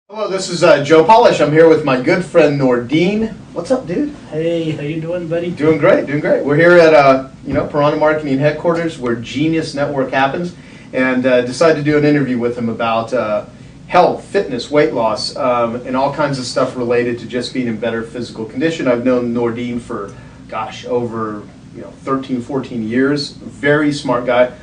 Hello, this is Joe Polish. I'm here with my good friend Nordine. What's up, dude? Hey, how you doing, buddy? Doing great, doing great. We're here at Piranha Marketing headquarters, where Genius Network happens, and decided to do an interview with him about health, fitness, weight loss, and all kinds of stuff related to just being in better physical condition. I've known Nordine for, over 13, 14 years. Very smart guy.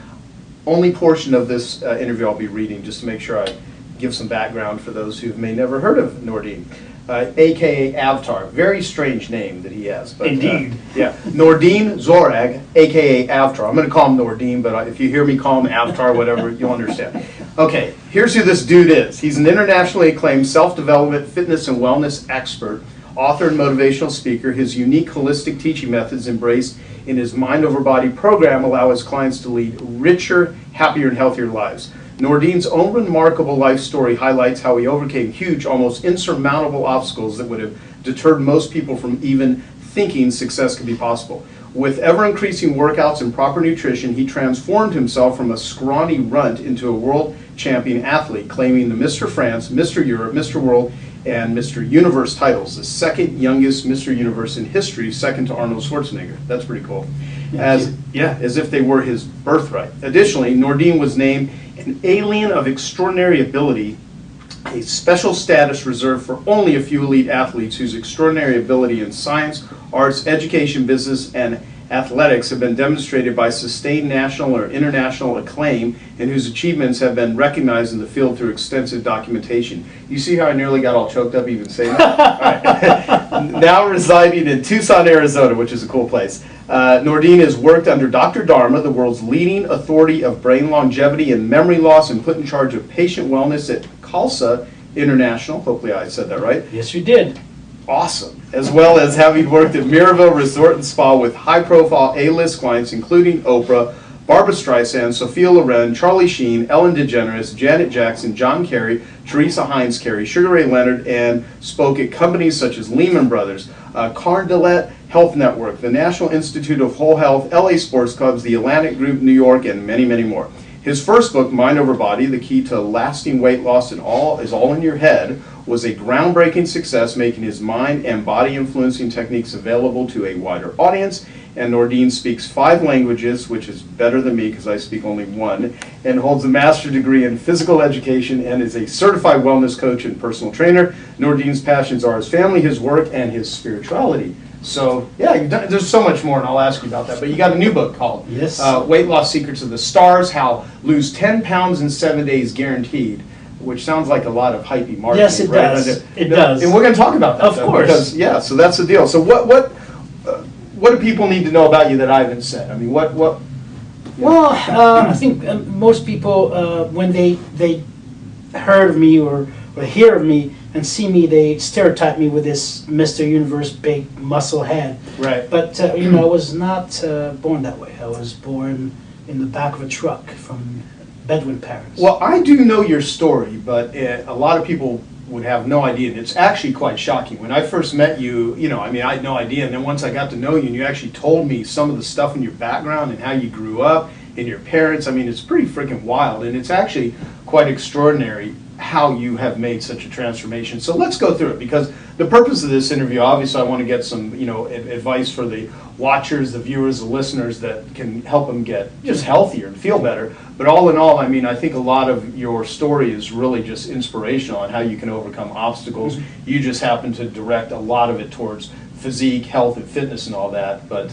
Only portion of this interview I'll be reading, just to make sure I give some background for those who may never heard of Nordine, aka Avatar. Very strange name that he has. But, Indeed. Yeah, Nordine Zouareg, aka Avatar. I'm going to call him Nordine, but if you hear me call him Avatar, whatever, you'll understand. Okay, here's who this dude is. He's an internationally acclaimed self-development, fitness, and wellness expert, author and motivational speaker. His unique holistic teaching methods embraced in his Mind Over Body program allow his clients to lead richer, happier, and healthier lives. Nordine's own remarkable life story highlights how he overcame huge, almost insurmountable obstacles that would have deterred most people from even thinking success could be possible. With ever-increasing workouts and proper nutrition, he transformed himself from a scrawny runt into a world champion athlete, claiming the Mr. France, Mr. Europe, Mr. World, and Mr. Universe titles, the second youngest Mr. Universe in history, second to Arnold Schwarzenegger. That's pretty cool. As if they were his birthright. Additionally, Nordine was named an alien of extraordinary ability, a special status reserved for only a few elite athletes whose extraordinary ability in science, arts, education, business, and athletics have been demonstrated by sustained national or international acclaim, and whose achievements have been recognized in the field through extensive documentation. You see how I nearly got all choked up even saying that? All right. Now residing in Tucson, Arizona, which is a cool place. Nordine has worked under Dr. Dharma, the world's leading authority of brain longevity and memory loss, and put in charge of patient wellness at Khalsa International. Hopefully I said that right. Yes, you did. Awesome. As well as having worked at Miraval Resort and Spa with high-profile A-list clients, including Oprah, Barbra Streisand, Sophia Loren, Charlie Sheen, Ellen DeGeneres, Janet Jackson, John Kerry, Teresa Heinz Kerry, Sugar Ray Leonard, and spoke at companies such as Lehman Brothers, Cardilet Health Network, the National Institute of Whole Health, LA Sports Clubs, the Atlantic Group, New York, and many, many more. His first book, Mind Over Body, The Key to Lasting Weight Loss and All is All in Your Head, was a groundbreaking success, making his mind and body influencing techniques available to a wider audience. And Nordine speaks 5 languages, which is better than me because I speak only 1, and holds a master's degree in physical education and is a certified wellness coach and personal trainer. Nordine's passions are his family, his work, and his spirituality. So, yeah, there's so much more, and I'll ask you about that. But you got a new book called Weight Loss Secrets of the Stars, How Lose 10 Pounds in 7 Days Guaranteed, which sounds like a lot of hypey marketing. Yes, it does. It does. And we're going to talk about that. Of course. Because, yeah, so that's the deal. So what do people need to know about you that I haven't said? I mean, what? Well, I think most people, when they heard of me or hear of me and see me, they stereotype me with this Mr. Universe big muscle head. Right. But I was not born that way. I was born in the back of a truck from Bedouin parents. Well, I do know your story, but a lot of people would have no idea, and it's actually quite shocking. When I first met you, I had no idea, and then once I got to know you and you actually told me some of the stuff in your background and how you grew up and your parents, it's pretty freaking wild, and it's actually quite extraordinary how you have made such a transformation. So let's go through it, because the purpose of this interview, obviously I want to get some advice for the watchers, the viewers, the listeners, that can help them get just healthier and feel better. But all in all, I think a lot of your story is really just inspirational on how you can overcome obstacles. You just happen to direct a lot of it towards physique, health, and fitness and all that. But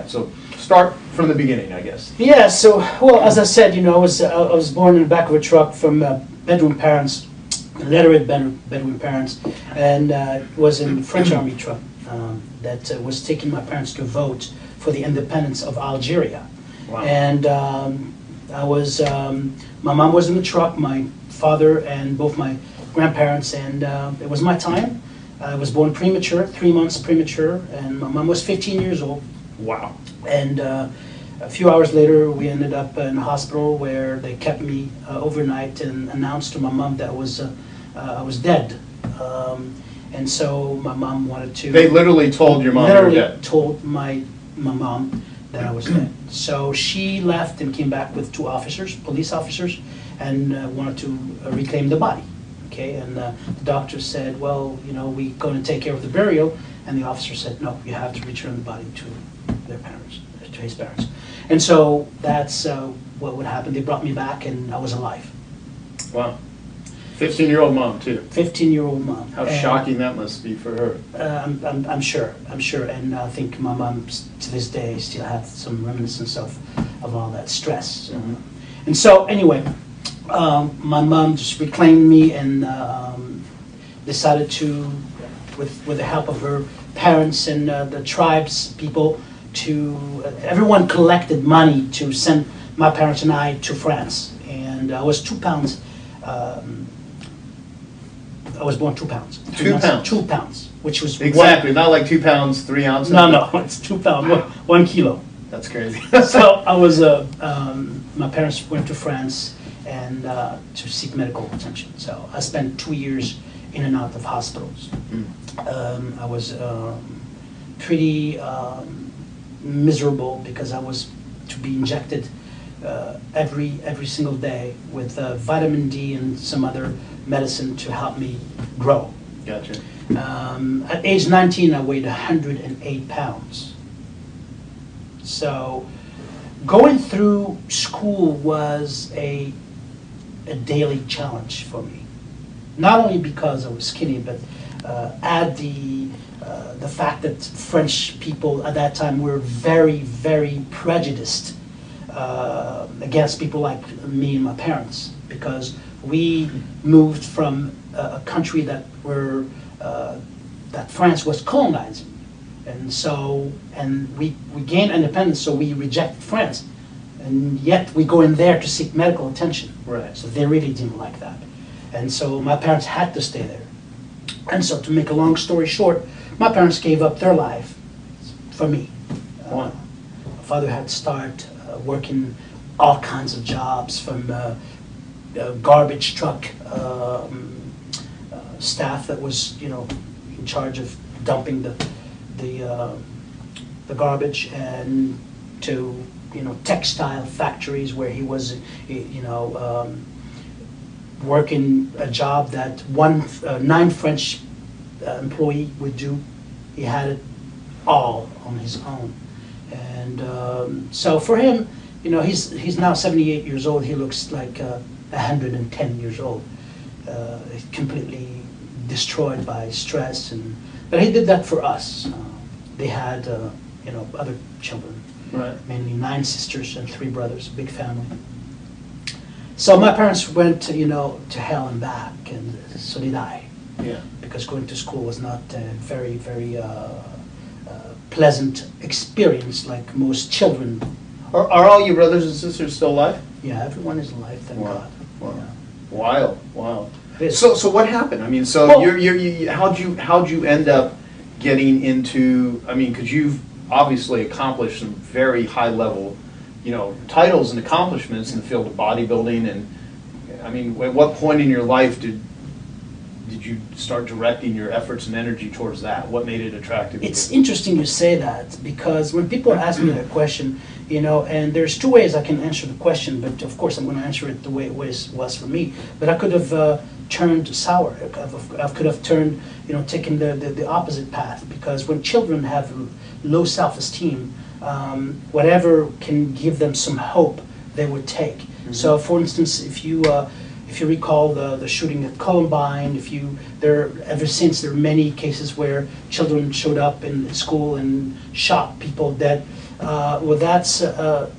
so start from the beginning, I guess. Yeah, so, well, as I said, I was born in the back of a truck from Bedouin parents, literate Bedouin parents, and was in the French Army truck that was taking my parents to vote for the independence of Algeria. Wow. And my mom was in the truck, my father and both my grandparents, and it was my time. I was born premature, 3 months premature, and my mom was 15 years old. Wow. And a few hours later, we ended up in a hospital where they kept me overnight and announced to my mom that I was dead. And so my mom wanted to... They literally told your mom you were dead? Told my mom that I was dead. So she left and came back with 2 officers, police officers, and wanted to reclaim the body. Okay, and the doctor said, well, you know, we're going to take care of the burial, and the officer said, no, you have to return the body to their parents, to his parents. And so that's what would happen. They brought me back, and I was alive. Wow. 15-year-old mom, too. 15-year-old mom. How shocking that must be for her. I'm sure, and I think my mom, to this day, still has some reminiscence of all that stress. Mm-hmm. And so, anyway, my mom just reclaimed me and decided to, with the help of her parents and the tribes people, everyone collected money to send my parents and I to France. And I was 2 pounds. I was born 2 pounds. 2 pounds? 2 pounds, which was exactly, not like 2 pounds, 3 ounces. No, it's 2 pounds, 1 kilo. That's crazy. So I was, my parents went to France and to seek medical attention. So I spent 2 years in and out of hospitals. I was pretty miserable because I was to be injected every single day with vitamin D and some other medicine to help me grow. Gotcha. At age 19, I weighed 108 pounds. So going through school was a daily challenge for me. Not only because I was skinny, but add the fact that French people at that time were very, very prejudiced against people like me and my parents, because we moved from a country that France was colonizing, and we gained independence, so we rejected France, and yet we go in there to seek medical attention. Right. So they really didn't like that, and so my parents had to stay there. And so, to make a long story short, my parents gave up their life for me. Wow. My father had to start working all kinds of jobs, from garbage truck staff that was, you know, in charge of dumping the garbage, and to, you know, textile factories where he was, you know, working a job that 9 French employee would do. He had it all on his own, and so for him, you know, he's now 78 years old. He looks like 110 years old, completely destroyed by stress, but he did that for us. They had, you know, other children, right, mainly 9 sisters and 3 brothers, big family. So my parents went, you know, to hell and back, and so did I. Yeah. Because going to school was not a very, very pleasant experience like most children. Are all your brothers and sisters still alive? Yeah, everyone is alive, thank Wow. God. Wow. Yeah. Wow. It is. So what happened? I mean, so Well- how'd you end up getting into? I mean, because you've obviously accomplished some very high level, you know, titles and accomplishments in the field of bodybuilding, and I mean, at what point in your life did you start directing your efforts and energy towards that? What made it attractive? It's interesting you say that, because when people ask me that question, you know, and there's 2 ways I can answer the question, but of course I'm going to answer it the way it was for me. But I could have turned sour. I could have turned, you know, taken the opposite path, because when children have low self-esteem, whatever can give them some hope, they would take. Mm-hmm. So, for instance, if you recall the shooting at Columbine, ever since there are many cases where children showed up in school and shot people dead. Well, that's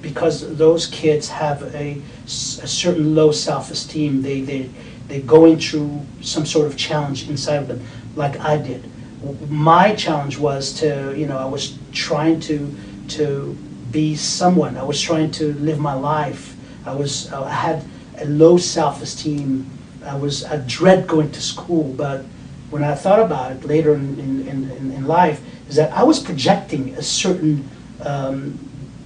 because those kids have a certain low self-esteem. They're going through some sort of challenge inside of them, like I did. My challenge was to, you know, I was trying to be someone. I was trying to live my life. I had a low self-esteem. I dread going to school, but when I thought about it later in life, is that I was projecting a certain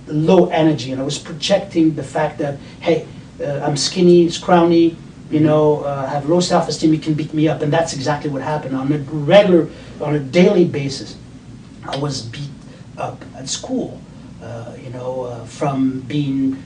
low energy, and I was projecting the fact that, hey, I'm skinny, scrawny, you know, I have low self-esteem, you can beat me up, and that's exactly what happened. On a daily basis, I was beat up at school, you know, from being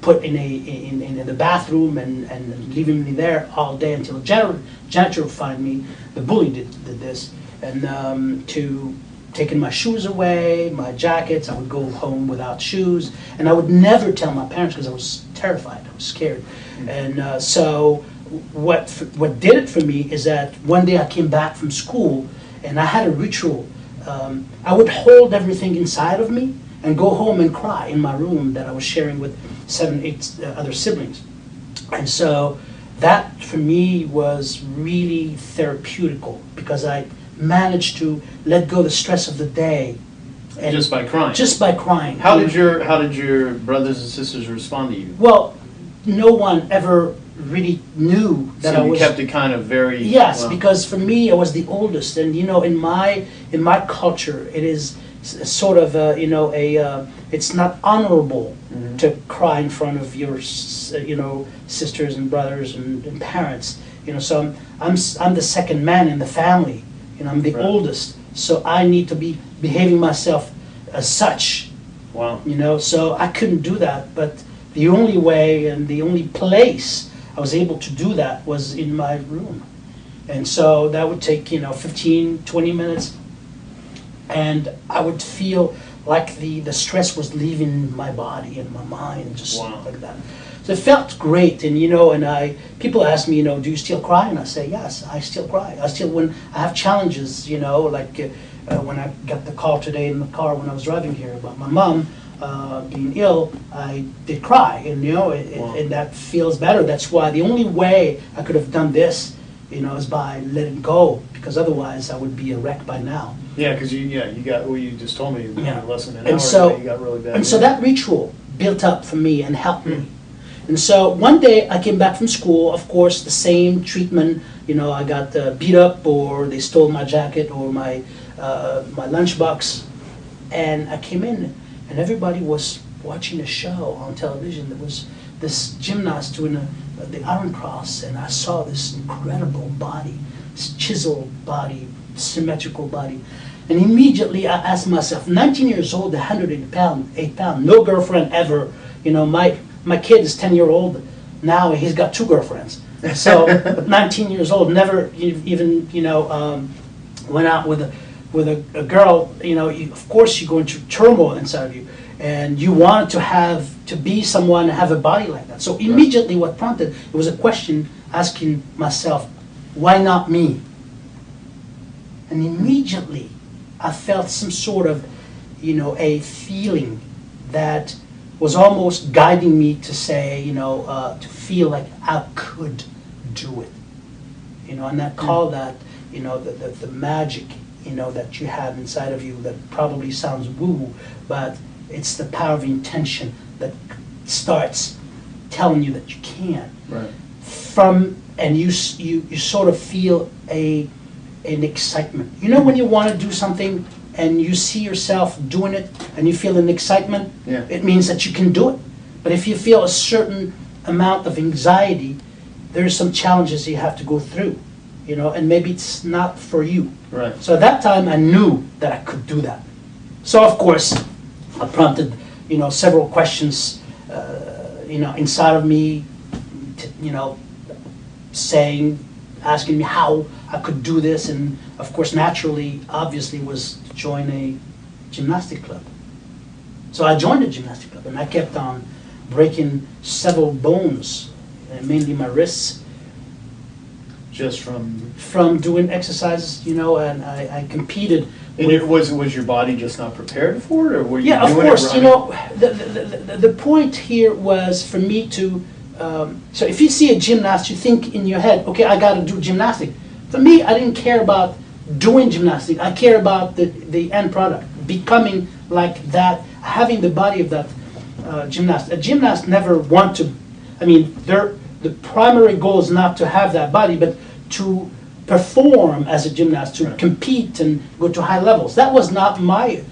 put in the bathroom and leaving me there all day until the janitor would find me. The bully did this, and to taking my shoes away, my jackets. I would go home without shoes, and I would never tell my parents because I was terrified. I was scared, and so what did it for me is that one day I came back from school and I had a ritual. I would hold everything inside of me and go home and cry in my room that I was sharing with 7, 8 other siblings. And so that for me was really therapeutical because I managed to let go the stress of the day. And just by crying? Just by crying. How did your brothers and sisters respond to you? Well, no one ever really knew that I was... So you kept it kind of very... Yes, well, because for me, I was the oldest. And, in my culture, it is sort of, it's not honorable to cry in front of your, sisters and brothers and parents. So I'm the second man in the family. I'm the oldest. So I need to be behaving myself as such. Wow. So I couldn't do that. But the only way and the only place I was able to do that was in my room. And so that would take, 15, 20 minutes. And I would feel like the stress was leaving my body and my mind, just like that. So it felt great. And, people ask me, do you still cry? And I say, yes, I still cry. When I have challenges, like when I got the call today in the car when I was driving here about my mom being ill, I did cry. And, and that feels better. That's why the only way I could have done this, is by letting go, because otherwise I would be a wreck by now. Yeah, because you got, you just told me less than an hour ago, you got really bad. And so that ritual built up for me and helped me. And so one day I came back from school, of course, the same treatment, I got beat up, or they stole my jacket or my lunchbox. And I came in and everybody was watching a show on television. There was this gymnast doing the Iron Cross, and I saw this incredible body, this chiseled body, symmetrical body. And immediately I asked myself, 19 years old, 108 pounds, no girlfriend ever. My kid is 10-year-old now, he's got 2 girlfriends. So 19 years old, never even, went out with a girl. Of course you go into turmoil inside of you. And you wanted to be someone and have a body like that. So immediately what prompted, it was a question asking myself, why not me? And immediately I felt some sort of, a feeling that was almost guiding me to say, to feel like I could do it. And I call that, the magic, that you have inside of you that probably sounds woo, but it's the power of intention that starts telling you that you can. Right. And you sort of feel an excitement. When you want to do something and you see yourself doing it and you feel an excitement, it means that you can do it. But if you feel a certain amount of anxiety, there's some challenges you have to go through, and maybe it's not for you. Right. So at that time I knew that I could do that. So of course I prompted, several questions, inside of me, asking me how I could do this, and of course, naturally, obviously, was to join a gymnastic club. So I joined a gymnastic club, and I kept on breaking several bones, mainly my wrists. Just from doing exercises, and I competed. And was your body just not prepared for it, or were you doing it? Yeah, of course. The point here was for me to. So if you see a gymnast, you think in your head, okay, I got to do gymnastic. For me, I didn't care about doing gymnastic. I care about the end product, becoming like that, having the body of that gymnast. A gymnast never want to. The primary goal is not to have that body, but to perform as a gymnast, to compete and go to high levels. That was not my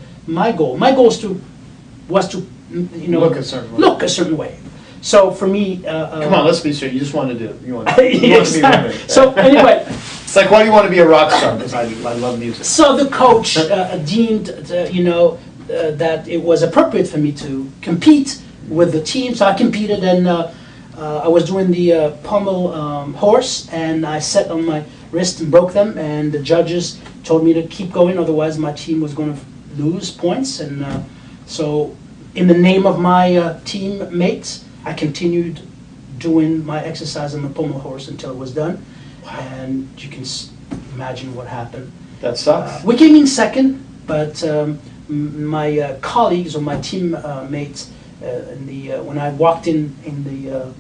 goal. My goal was to look a certain way. So for me, come on, let's be straight. You just wanted to. You want to exactly. be So anyway, it's like, why do you want to be a rock star? Because I love music. So the coach deemed, that it was appropriate for me to compete with the team. So I competed, and I was doing the pommel horse, and I sat on my wrist and broke them, and the judges told me to keep going, otherwise my team was going to lose points. And so in the name of my teammates, I continued doing my exercise on the pommel horse until it was done. And you can imagine what happened. That sucks. We came in second, but my colleagues or my teammates, when I walked in the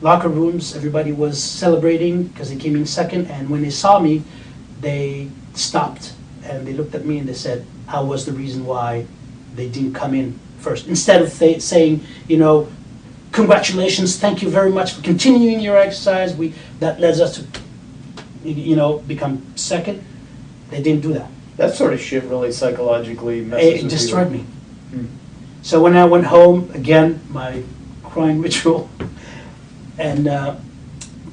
locker rooms, everybody was celebrating because they came in second, and when they saw me, they stopped and they looked at me and they said, I was the reason why they didn't come in first. Instead of saying, you know, congratulations, thank you very much for continuing your exercise, that led us to, you know, become second. They didn't do that. That sort of shit really psychologically messes It destroyed with me. you. So when I went home, again, my crying ritual, and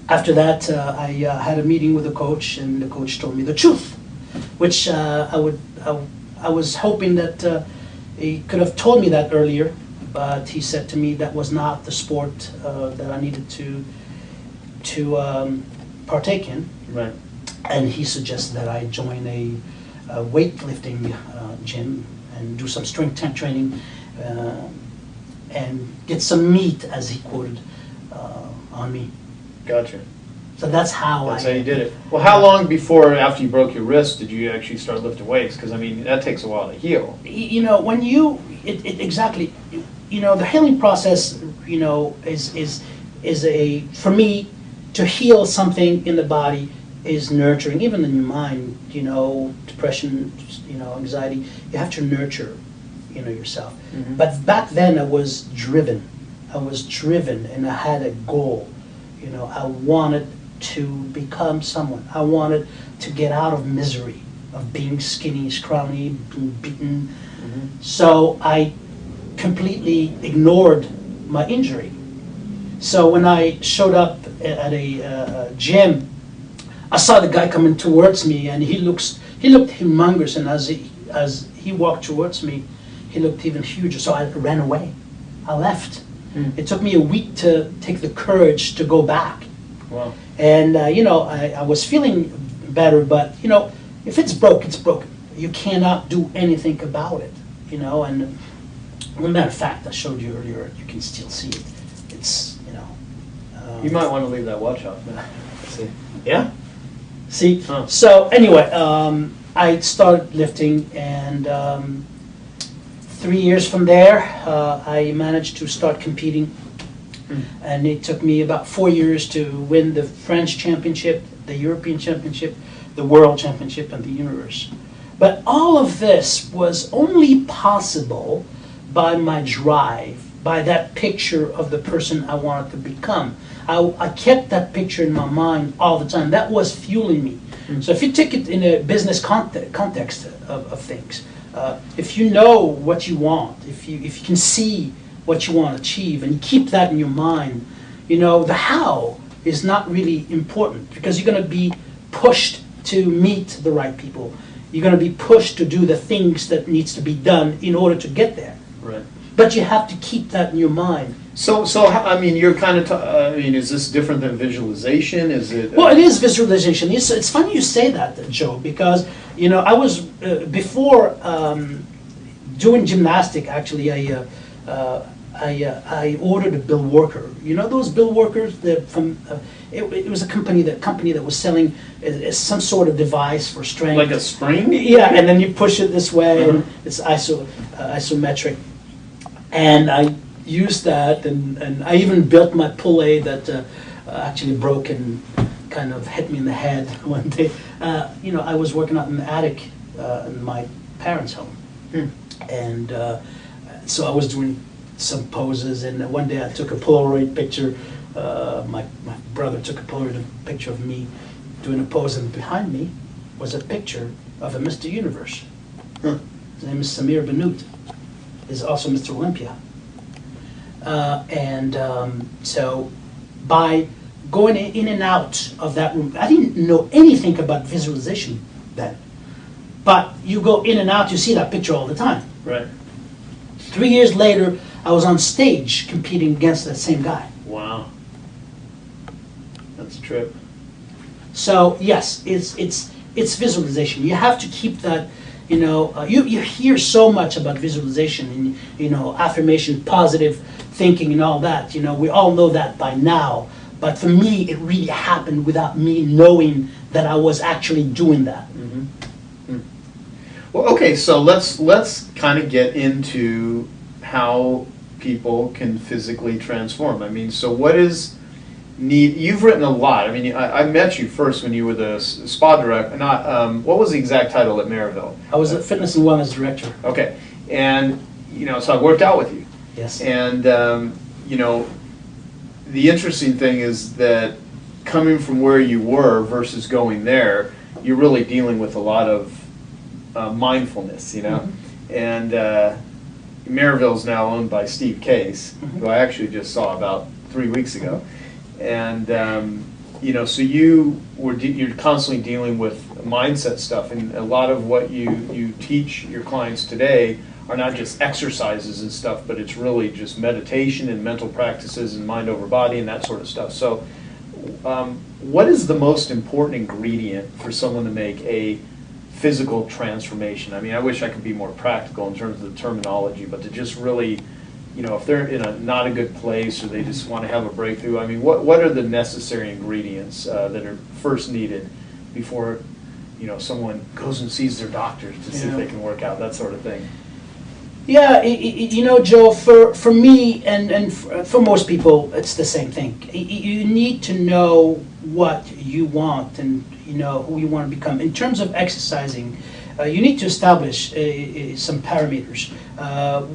after that, I had a meeting with the coach, and the coach told me the truth, which I was hoping that he could have told me that earlier, but he said to me that was not the sport that I needed to partake in. Right. And he suggested that I join a weightlifting gym and do some strength training and get some meat, as he quoted, on me. Gotcha. So that's how That's how you did it. Well, how long before, after you broke your wrist, did you actually start lifting weights? Because, I mean, that takes a while to heal. You know, when exactly, you know, the healing process, you know, is for me, to heal something in the body is nurturing, even in your mind, you know, depression, you know, anxiety, you have to nurture, you know, yourself. Mm-hmm. But back then I was driven, and I had a goal, you know, I wanted to become someone. I wanted to get out of misery, of being skinny, scrawny, being beaten. Mm-hmm. So I completely ignored my injury. So when I showed up at a gym, I saw the guy coming towards me, and he looked humongous, and as he walked towards me, he looked even huger. So I ran away. I left. Mm. It took me a week to take the courage to go back. Wow. And you know, I was feeling better, but you know, if it's broke, it's broken. You cannot do anything about it. You know, and as a matter of fact, I showed you earlier. You can still see it. It's, you know. You might want to leave that watch off now. See? Yeah. See. Huh. So anyway, I started lifting, and 3 years from there, I managed to start competing. And it took me about 4 years to win the French championship, the European championship, the world championship, and the universe. But all of this was only possible by my drive, by that picture of the person I wanted to become. I kept that picture in my mind all the time. That was fueling me. So if you take it in a business context of things, if you know what you want, if you can see what you want to achieve, and you keep that in your mind, you know, the how is not really important, because you're going to be pushed to meet the right people. You're going to be pushed to do the things that needs to be done in order to get there. Right. But you have to keep that in your mind. So I mean, you're kind of, I mean, is this different than visualization? Is it? Well, it is visualization. It's funny you say that, Joe, because, you know, I was, before doing gymnastic, actually, I ordered a bill worker. You know those bill workers that from it was a company that was selling some sort of device for strength. Like a spring? Yeah, and then you push it this way, and it's isometric. And I used that, and I even built my pulley that actually broke and kind of hit me in the head one day. You know, I was working out in the attic in my parents' home, and so I was doing some poses, and one day I took a Polaroid picture. My brother took a Polaroid picture of me doing a pose, and behind me was a picture of a Mr. Universe. His name is Samir Bannout. He's also Mr. Olympia. So by going in and out of that room, I didn't know anything about visualization then. But you go in and out, you see that picture all the time. Right. 3 years later, I was on stage competing against that same guy. Wow. That's a trip. So yes, it's visualization. You have to keep that. You hear so much about visualization and affirmation, positive thinking, and all that. We all know that by now. But for me, it really happened without me knowing that I was actually doing that. Mm-hmm. Mm. Well, okay, so let's kind of get into how people can physically transform. I mean, so what is need? You've written a lot. I mean, I met you first when you were the spa director. Not what was the exact title at Maryville? I was a fitness and wellness director. Okay, and so I worked out with you. Yes. And the interesting thing is that coming from where you were versus going there, you're really dealing with a lot of mindfulness, Mm-hmm. And Maryville is now owned by Steve Case, mm-hmm. who I actually just saw about 3 weeks ago. And so you're constantly dealing with mindset stuff, and a lot of what you teach your clients today are not just exercises and stuff, but it's really just meditation and mental practices and mind over body and that sort of stuff. So what is the most important ingredient for someone to make a physical transformation? I mean, I wish I could be more practical in terms of the terminology, but to just really, if they're in not a good place or they just want to have a breakthrough, I mean, what are the necessary ingredients that are first needed before, someone goes and sees their doctor to see if they can work out, that sort of thing? Yeah, Joe, for me and for most people, it's the same thing. You need to know what you want and who you want to become. In terms of exercising, you need to establish some parameters.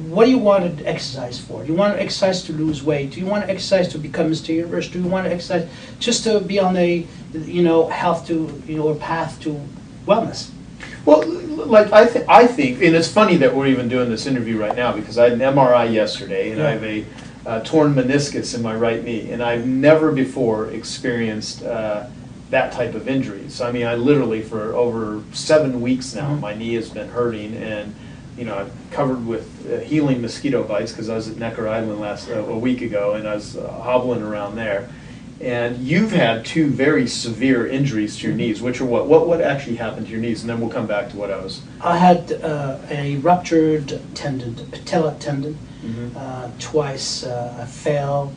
What do you want to exercise for? Do you want to exercise to lose weight? Do you want to exercise to become Mr. Universe? Do you want to exercise just to be on a health to or path to wellness? Well, like I think, and it's funny that we're even doing this interview right now because I had an MRI yesterday, and I have a torn meniscus in my right knee, and I've never before experienced that type of injury. So I mean, I literally for over 7 weeks now, my knee has been hurting, and I'm covered with healing mosquito bites because I was at Necker Island a week ago, and I was hobbling around there. And you've had 2 very severe injuries to your knees, which are what actually happened to your knees, and then we'll come back to what I was. I had a ruptured tendon, patella tendon, twice. I fell,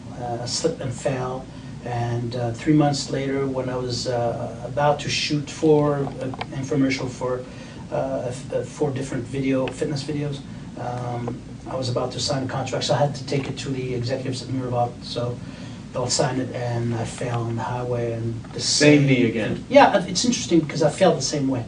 slipped and fell, and 3 months later, when I was about to shoot for an infomercial for 4 different fitness videos, I was about to sign a contract, so I had to take it to the executives at Maryville. So they'll sign it, and I fell on the highway, and the same knee again. Yeah, it's interesting because I felt the same way.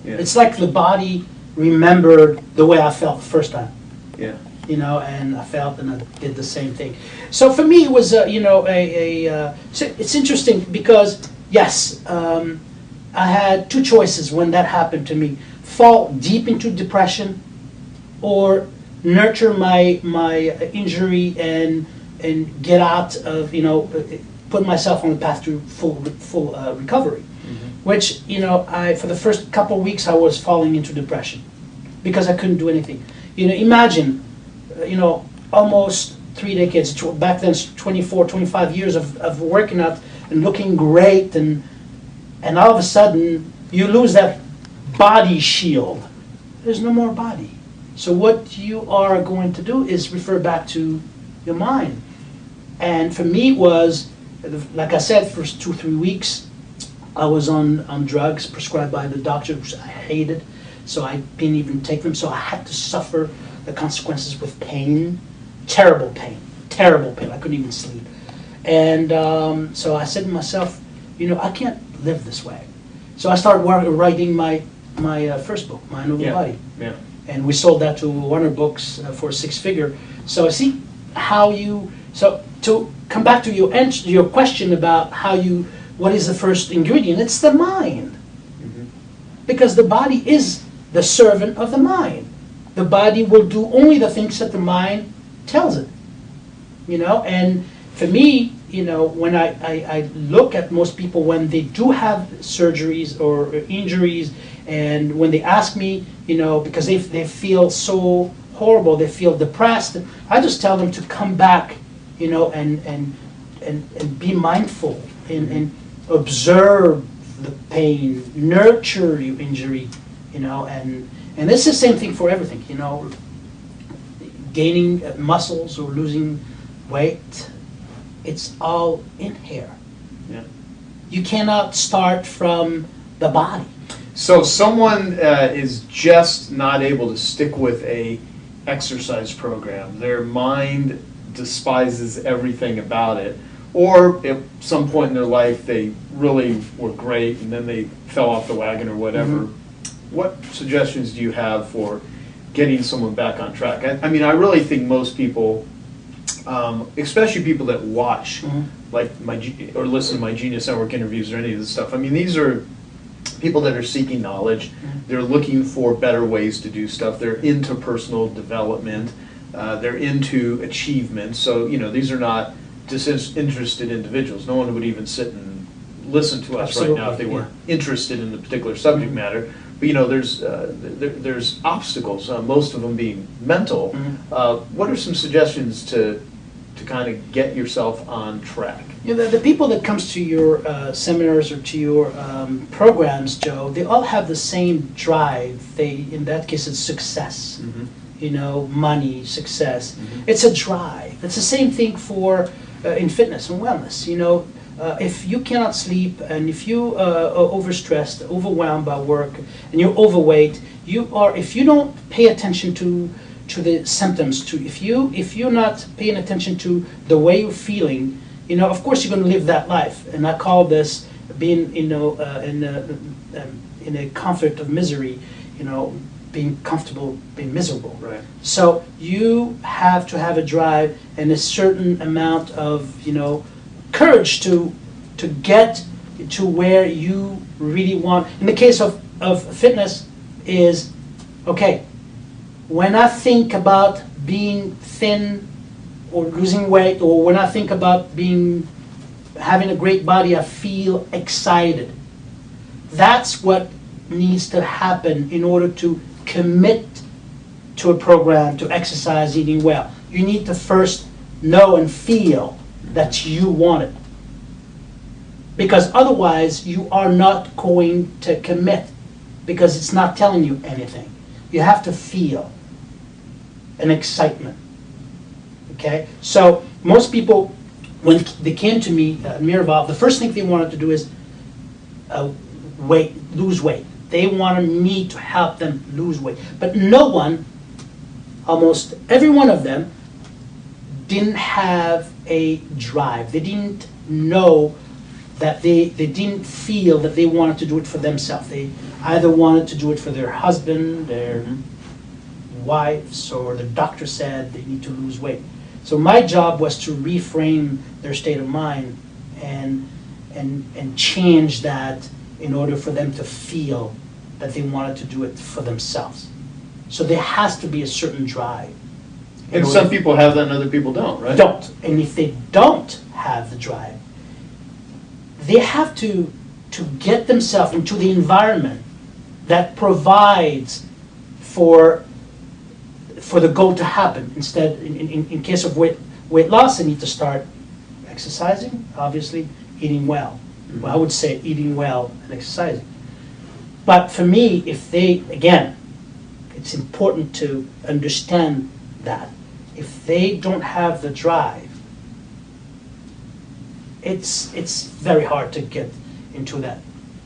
Yeah. It's like the body remembered the way I felt the first time. Yeah. And I felt, and I did the same thing. So for me, it was so it's interesting because yes, I had 2 choices when that happened to me: fall deep into depression, or nurture my injury and get out of, put myself on the path to full recovery. Which, for the first couple of weeks I was falling into depression because I couldn't do anything. Imagine, almost 3 decades, back then 24, 25 years of working out and looking great, and all of a sudden you lose that body shield. There's no more body. So what you are going to do is refer back to your mind. And for me, it was, like I said, for 2-3 weeks, I was on drugs prescribed by the doctor, which I hated, so I didn't even take them. So I had to suffer the consequences with pain, terrible pain. I couldn't even sleep. And so I said to myself, I can't live this way. So I started writing my first book, Mind Over Body. Yeah. And we sold that to Warner Books for 6-figure. So see how you. So to come back to your question about what is the first ingredient? It's the mind, because the body is the servant of the mind. The body will do only the things that the mind tells it. And for me, when I look at most people when they do have surgeries or injuries, and when they ask me, because they feel so horrible, they feel depressed, I just tell them to come back, you know, and be mindful and observe the pain, nurture your injury, you know, and it's the same thing for everything, you know, gaining muscles or losing weight, it's all in here. Yeah. You cannot start from the body. So someone is just not able to stick with a exercise program. Their mind despises everything about it. Or at some point in their life they really were great and then they fell off the wagon or whatever. Mm-hmm. What suggestions do you have for getting someone back on track? I mean, I really think most people, especially people that watch, like or listen to my Genius Network interviews or any of this stuff. I mean, these are people that are seeking knowledge. They're looking for better ways to do stuff. They're into personal development. They're into achievement. So, you know, these are not disinterested individuals. No one would even sit and listen to us right now if they weren't interested in the particular subject matter. But, you know, there's obstacles, most of them being mental. What are some suggestions to kind of get yourself on track? You know, the people that comes to your seminars or to your programs, Joe, they all have the same drive. In that case, it's success. You know, money, success. It's a drive. It's the same thing for in fitness and wellness. You know, if you cannot sleep and if you are overstressed, overwhelmed by work, and you're overweight, if you don't pay attention to the symptoms, if you're not paying attention to the way you're feeling, you know, of course you're going to live that life. And I call this being, you know, in a comfort of misery, you know, being comfortable, being miserable. Right. So you have to have a drive and a certain amount of, you know, courage to get to where you really want. In the case of fitness is, okay, when I think about being thin or losing weight, or when I think about having a great body, I feel excited. That's what needs to happen in order to commit to a program, to exercise, eating well. You need to first know and feel that you want it. Because otherwise, you are not going to commit, because it's not telling you anything. You have to feel an excitement. Okay? So most people, when they came to me at Miraval, the first thing they wanted to do is lose weight. They wanted me to help them lose weight. But no one, almost every one of them, didn't have a drive. They didn't know that they didn't feel that they wanted to do it for themselves. They either wanted to do it for their husband, their wives, or the doctor said they need to lose weight. So my job was to reframe their state of mind and change that in order for them to feel that they wanted to do it for themselves. So there has to be a certain drive. And some people have that and other people don't, right? Don't. And if they don't have the drive, they have to get themselves into the environment that provides for the goal to happen. Instead, in case of weight loss, they need to start exercising, obviously, eating well. Well, I would say eating well and exercising. But for me, again, it's important to understand that if they don't have the drive, it's very hard to get into that,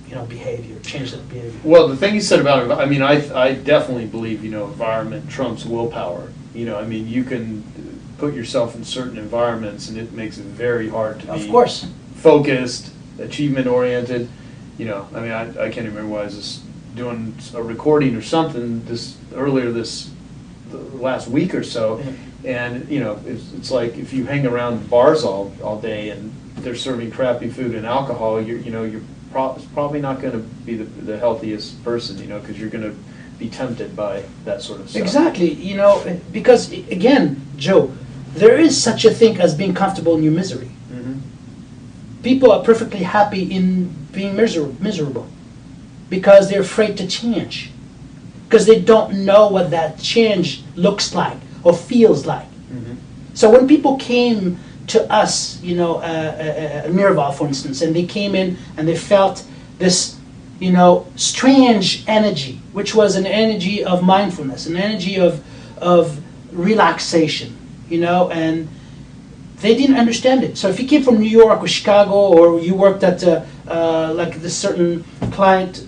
you know, behavior, change that behavior. Well, the thing you said about it, I mean, I definitely believe, you know, environment trumps willpower. You know, I mean, you can put yourself in certain environments and it makes it very hard to be focused, achievement-oriented. You know, I mean, I can't remember why I was just doing a recording or something earlier this last week or so, and you know, it's like if you hang around bars all day and they're serving crappy food and alcohol, you're probably not going to be the healthiest person, you know, because you're going to be tempted by that sort of stuff. Exactly, you know, because again, Joe, there is such a thing as being comfortable in your misery. People are perfectly happy in being miserable because they're afraid to change. because they don't know what that change looks like or feels like. So when people came to us, you know, Miraval, for instance, and they came in and they felt this, you know, strange energy, which was an energy of mindfulness, an energy of relaxation, you know, and they didn't understand it. So if you came from New York or Chicago, or you worked at like this certain client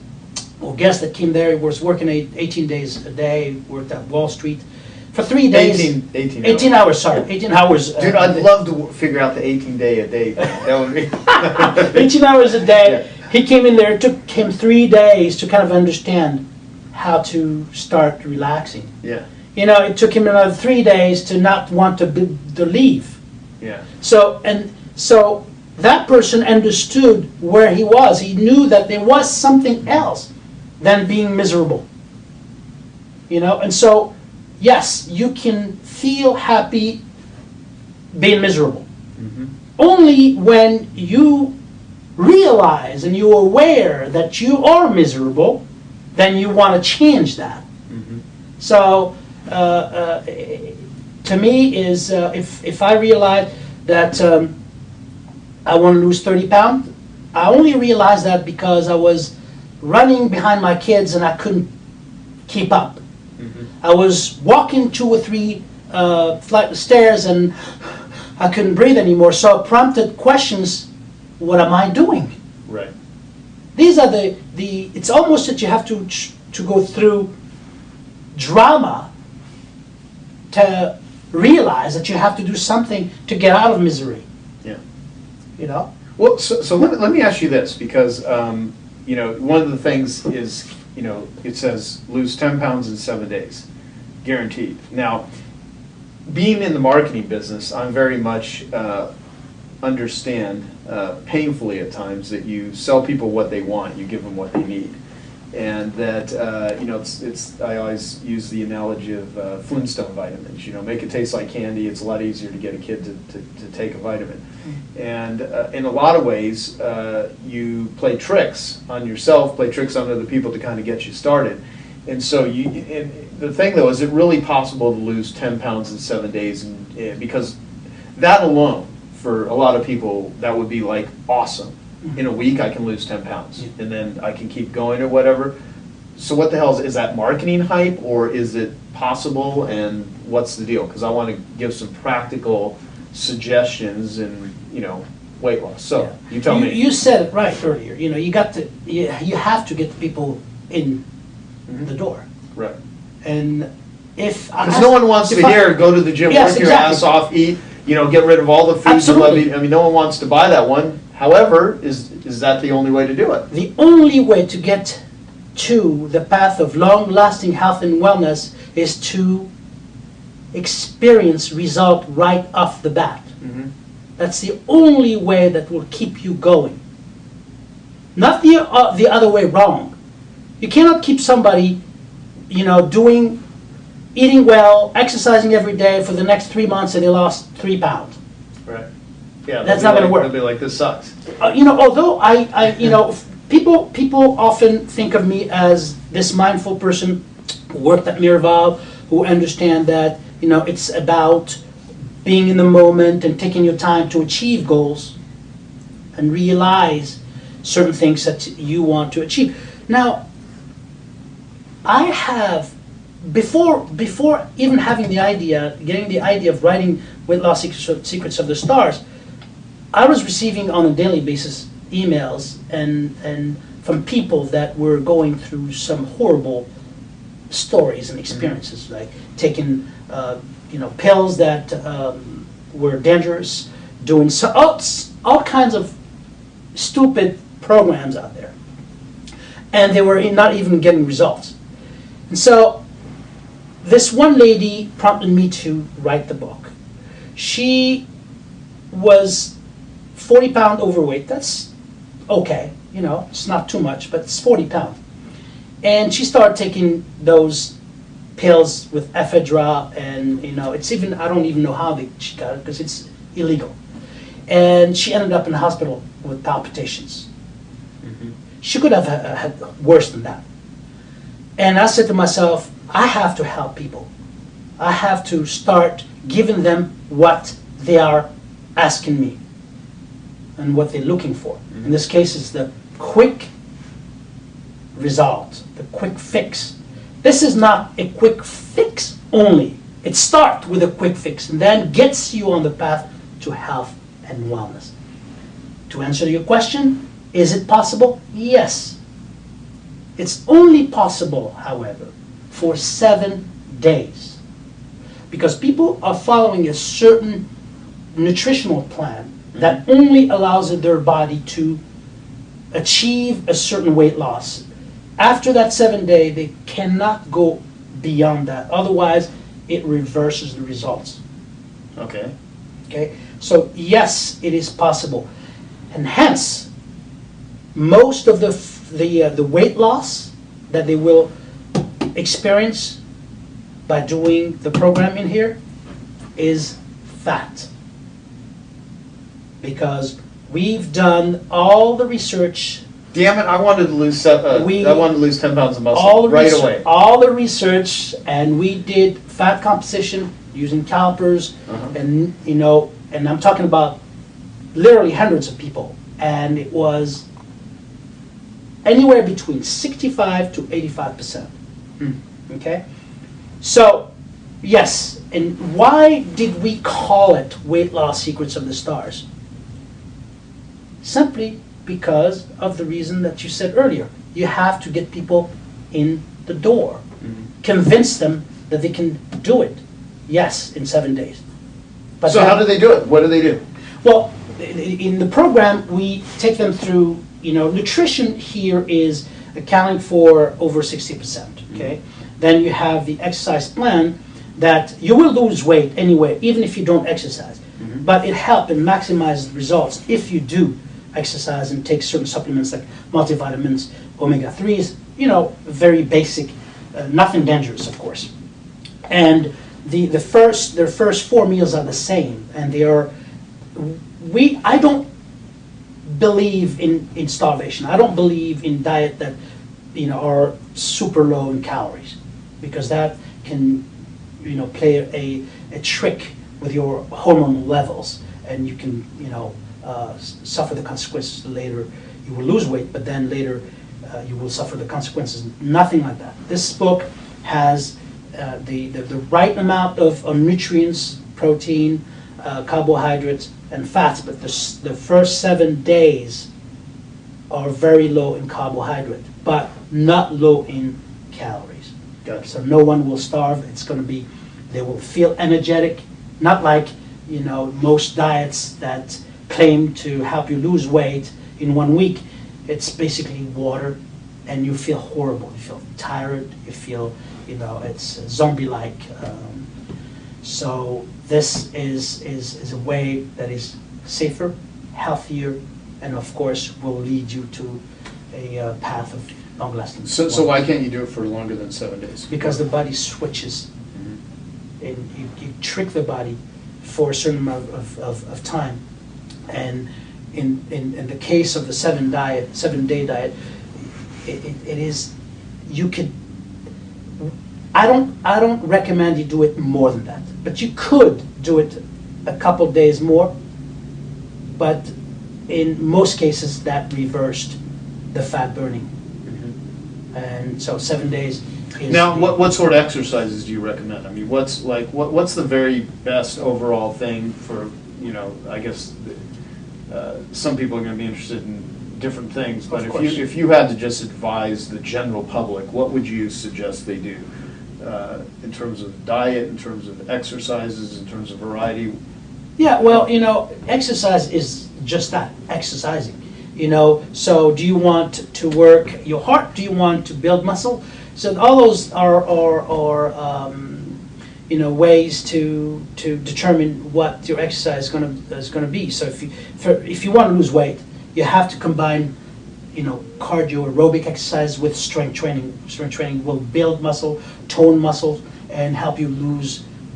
or guest that came there, was working 18 days a day, worked at Wall Street for 3 days. 18 hours, sorry. 18 hours. Dude, I'd love to figure out the 18-day a day thing. That would be 18 hours a day. Yeah. He came in there, it took him 3 days to kind of understand how to start relaxing. Yeah. You know, it took him another 3 days to not want to leave. Yeah. So that person understood where he was. He knew that there was something else than being miserable. You know, and so, yes, you can feel happy being miserable. Only when you realize and you're aware that you are miserable, then you want to change that. So, to me, is if I realize that I want to lose 30 pounds, I only realized that because I was running behind my kids and I couldn't keep up. I was walking 2 or 3 flight of stairs and I couldn't breathe anymore. So it prompted questions: what am I doing? Right. These are it's almost that you have to go through drama to realize that you have to do something to get out of misery. Yeah. You know? Well, so let me ask you this, because you know, one of the things is, you know, it says lose 10 pounds in 7 days, guaranteed. Now, being in the marketing business, I'm very much understand painfully at times that you sell people what they want, you give them what they need. And that, you know, I always use the analogy of Flintstone vitamins. You know, make it taste like candy. It's a lot easier to get a kid to take a vitamin. And in a lot of ways, you play tricks on yourself, play tricks on other people to kind of get you started. And so the thing, though, is it really possible to lose 10 pounds in 7 days? And because that alone, for a lot of people, that would be like awesome. In a week, I can lose 10 pounds, and then I can keep going or whatever. So what the hell is that marketing hype, or is it possible, and what's the deal? Because I want to give some practical suggestions and, you know, weight loss. So you tell me. You said it right earlier. You know, you have to get the people in the door. Right. And if because no one wants to hear go to the gym, work your ass off, eat, you know, get rid of all the foods you love eating. I mean, no one wants to buy that one. However, is that the only way to do it? The only way to get to the path of long-lasting health and wellness is to experience result right off the bat. That's the only way that will keep you going. Not the other way wrong. You cannot keep somebody, you know, eating well, exercising every day for the next 3 months and they lost 3 pounds. Right. Yeah, that's not going to work. They'll be like, this sucks. You know, although you know, people often think of me as this mindful person who worked at Miraval, who understand that, you know, it's about being in the moment and taking your time to achieve goals and realize certain things that you want to achieve. Now, I have, before even having getting the idea of writing Weight Loss Secrets of the Stars, I was receiving on a daily basis emails and from people that were going through some horrible stories and experiences, like taking you know, pills that were dangerous, doing all kinds of stupid programs out there, and they were not even getting results. And so this one lady prompted me to write the book. She was 40 pound overweight. That's okay, you know, it's not too much, but it's 40 pounds. And she started taking those pills with ephedra, and you know, it's even, I don't even know how she got it because it's illegal. And she ended up in the hospital with palpitations. She could have had worse than that. And I said to myself, I have to help people. I have to start giving them what they are asking me and what they're looking for. In this case, it's the quick result, the quick fix. This is not a quick fix only. It starts with a quick fix and then gets you on the path to health and wellness. To answer your question, is it possible? Yes. It's only possible, however, for 7 days. Because people are following a certain nutritional plan that only allows their body to achieve a certain weight loss. After that 7 day, they cannot go beyond that. Otherwise, it reverses the results. Okay. Okay? So yes, it is possible. And hence, most of the weight loss that they will experience by doing the program in here is fat. Because we've done all the research. Damn it! I wanted to lose. I wanted to lose 10 pounds of muscle away. All the research, and we did fat composition using calipers, and and I'm talking about literally hundreds of people, and it was anywhere between 65 to 85%. Okay, so yes, and why did we call it Weight Loss Secrets of the Stars? Simply because of the reason that you said earlier. You have to get people in the door. Convince them that they can do it. Yes, in 7 days. But so how do they do it? What do they do? Well, in the program, we take them through, nutrition here is accounting for over 60%, okay? Then you have the exercise plan that you will lose weight anyway, even if you don't exercise. But it helps and maximizes results if you do exercise and take certain supplements like multivitamins, omega-3s, very basic, nothing dangerous, of course. And their first 4 meals are the same, and they are. I don't believe in starvation. I don't believe in diet that are super low in calories, because that can play a trick with your hormonal levels, and you can suffer the consequences later. You will lose weight, but then later you will suffer the consequences. Nothing like that. This book has the right amount of nutrients, protein, carbohydrates, and fats, but the first 7 days are very low in carbohydrate, but not low in calories. Gotcha. So no one will starve. It's going to be, they will feel energetic, not like most diets that claim to help you lose weight in 1 week. It's basically water, and you feel horrible. You feel tired. You feel, it's zombie-like. So this is a way that is safer, healthier, and of course will lead you to a path of long-lasting. So why can't you do it for longer than 7 days? Because the body switches, and you trick the body for a certain amount of time. And in the case of the 7-day diet, it is, you could. I don't recommend you do it more than that, but you could do it a couple days more. But in most cases, that reversed the fat burning, and so 7 days. Now, what sort of exercises do you recommend? I mean, what's the very best overall thing for, I guess some people are going to be interested in different things, but if you had to just advise the general public, what would you suggest they do in terms of diet, in terms of exercises, in terms of variety? Yeah, well, exercise is just that, exercising. So do you want to work your heart? Do you want to build muscle? So all those are ways to determine what your exercise is gonna be. So if you want to lose weight, you have to combine cardio aerobic exercise with strength training. Strength training will build muscle, tone muscles, and help you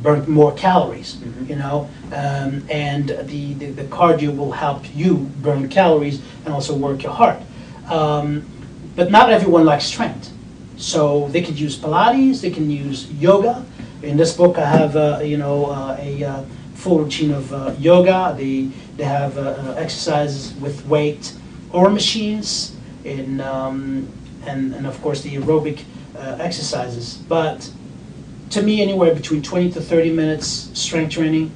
burn more calories. And the cardio will help you burn calories and also work your heart. But not everyone likes strength. So they could use Pilates, they can use yoga. In this book, I have a full routine of yoga. They have exercises with weight or machines, and of course the aerobic exercises. But to me, anywhere between 20 to 30 minutes strength training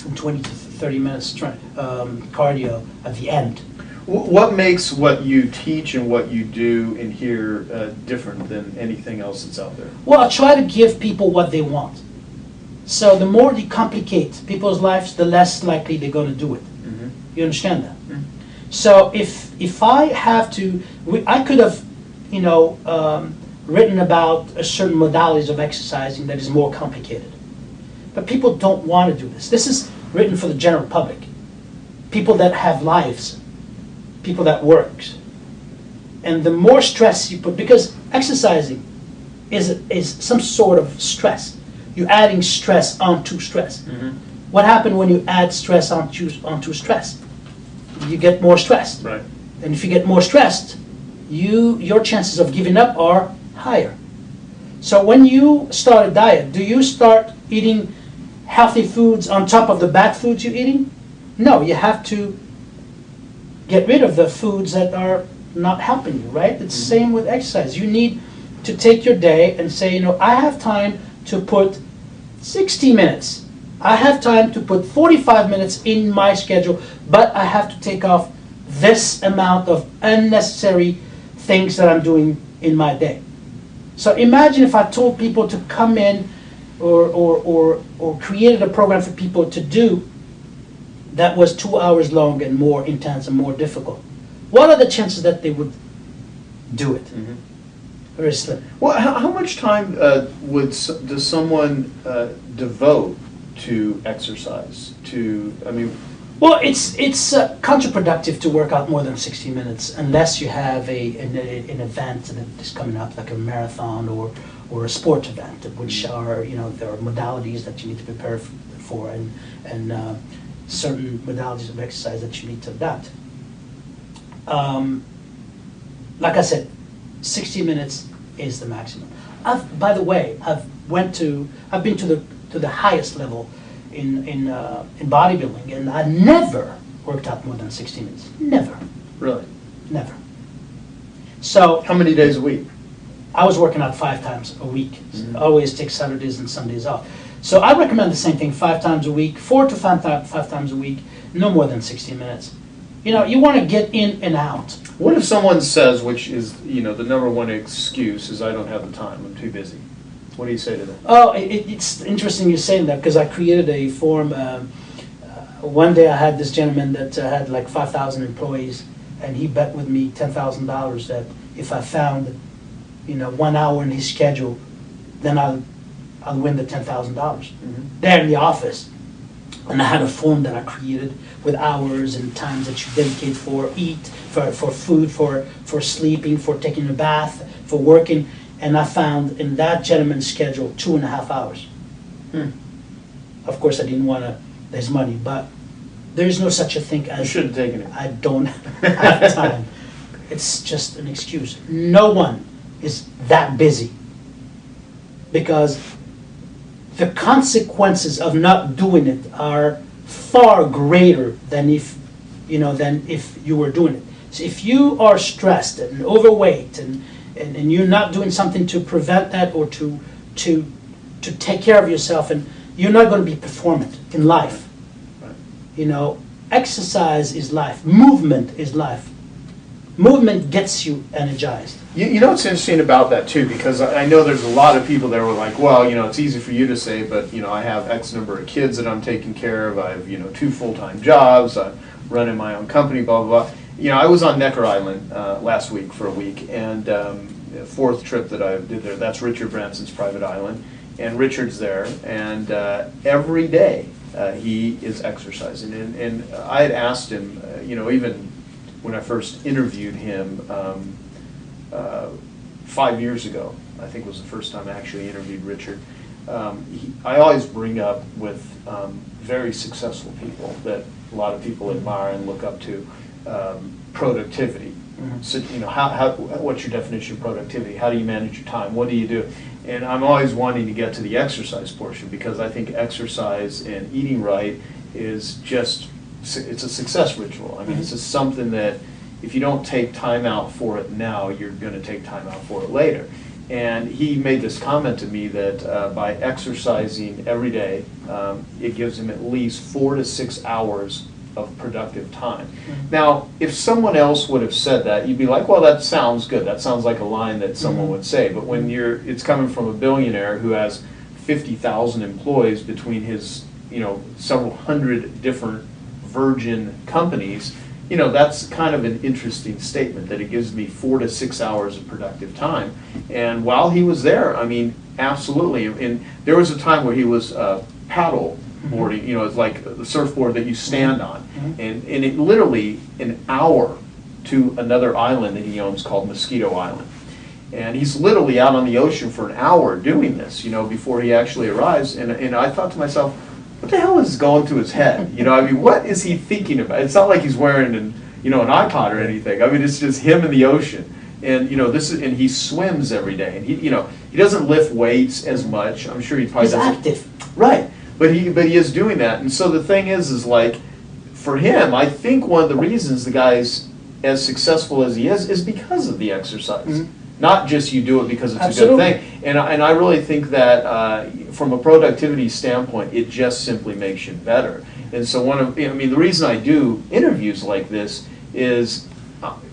and 20 to 30 minutes cardio at the end. What makes what you teach and what you do in here different than anything else that's out there? Well, I try to give people what they want. So the more you complicate people's lives, the less likely they're going to do it. Mm-hmm. You understand that? Mm-hmm. So if I have to, I could have, written about a certain modalities of exercising that is more complicated. But people don't want to do this. This is written for the general public. People that have lives. People that work. And the more stress you put, because exercising is some sort of stress. You're adding stress onto stress. Mm-hmm. What happens when you add stress onto stress? You get more stressed. Right. And if you get more stressed, your chances of giving up are higher. So when you start a diet, do you start eating healthy foods on top of the bad foods you're eating? No, you have to get rid of the foods that are not helping you, right? It's the same with exercise. You need to take your day and say, I have time to put 60 minutes. I have time to put 45 minutes in my schedule, but I have to take off this amount of unnecessary things that I'm doing in my day. So imagine if I told people to come in or created a program for people to do that was 2 hours long and more intense and more difficult. What are the chances that they would do it? Mm-hmm. Very slim. Well, how much time does someone devote to exercise? Well, it's counterproductive to work out more than 60 minutes unless you have an event that is coming up, like a marathon or a sport event, which are, there are modalities that you need to prepare for and certain modalities of exercise that you need to adapt. Like I said, 60 minutes is the maximum. By the way, I've been to the highest level in bodybuilding, and I never worked out more than 60 minutes. Never. Really? Never. So how many days a week? I was working out 5 times a week. Mm-hmm. I always take Saturdays and Sundays off. So I recommend the same thing, 5 times a week, 4 to 5 times a week, no more than 60 minutes. You want to get in and out. What if someone says, which is, the number one excuse is I don't have the time, I'm too busy. What do you say to that? Oh, it's interesting you're saying that, because I created a forum. One day I had this gentleman that had like 5,000 employees, and he bet with me $10,000 that if I found, 1 hour in his schedule, then I'll win the $10,000. Mm-hmm. There in the office. And I had a form that I created with hours and times that you dedicate for for food, for sleeping, for taking a bath, for working. And I found in that gentleman's schedule 2.5 hours. Of course, I didn't want his money, but there's no such a thing as... You shouldn't have taken it. I don't have time. It's just an excuse. No one is that busy, because the consequences of not doing it are far greater than if you were doing it. So if you are stressed and overweight and you're not doing something to prevent that or to take care of yourself, and you're not going to be performant in life. Right. Exercise is life. Movement is life. Movement gets you energized. You know what's interesting about that too, because I know there's a lot of people that were like, well, it's easy for you to say, but I have X number of kids that I'm taking care of. I have 2 full-time jobs. I'm running my own company. Blah blah blah. I was on Necker Island last week for a week, and the 4th trip that I did there. That's Richard Branson's private island, and Richard's there, and every day he is exercising. And I had asked him, even when I first interviewed him 5 years ago, I think was the first time I actually interviewed Richard. I always bring up with very successful people that a lot of people admire and look up to, productivity. So, what's your definition of productivity? How do you manage your time? What do you do? And I'm always wanting to get to the exercise portion, because I think exercise and eating right is just, it's a success ritual. I mean, it's just something that if you don't take time out for it now, you're going to take time out for it later. And he made this comment to me that by exercising every day, it gives him at least 4 to 6 hours of productive time. Now, if someone else would have said that, you'd be like, well, that sounds good. That sounds like a line that someone would say. But when it's coming from a billionaire who has 50,000 employees between his, several hundred different virgin companies, that's kind of an interesting statement, that it gives me 4 to 6 hours of productive time. And while he was there, I mean, absolutely. And there was a time where he was paddle boarding, it's like the surfboard that you stand on. And it literally an hour to another island that he owns called Mosquito Island. And he's literally out on the ocean for an hour doing this, before he actually arrives. And I thought to myself, what the hell is going through his head? What is he thinking about? It's not like he's wearing an iPod or anything. I mean, it's just him in the ocean. And and he swims every day. And he doesn't lift weights as much. I'm sure he probably doesn't. He's active. Right. But he is doing that. And so the thing is like, for him, I think one of the reasons the guy's as successful as he is because of the exercise. Not just you do it because it's Absolutely. a good thing. And I really think that from a productivity standpoint, it just simply makes you better. And so the reason I do interviews like this is,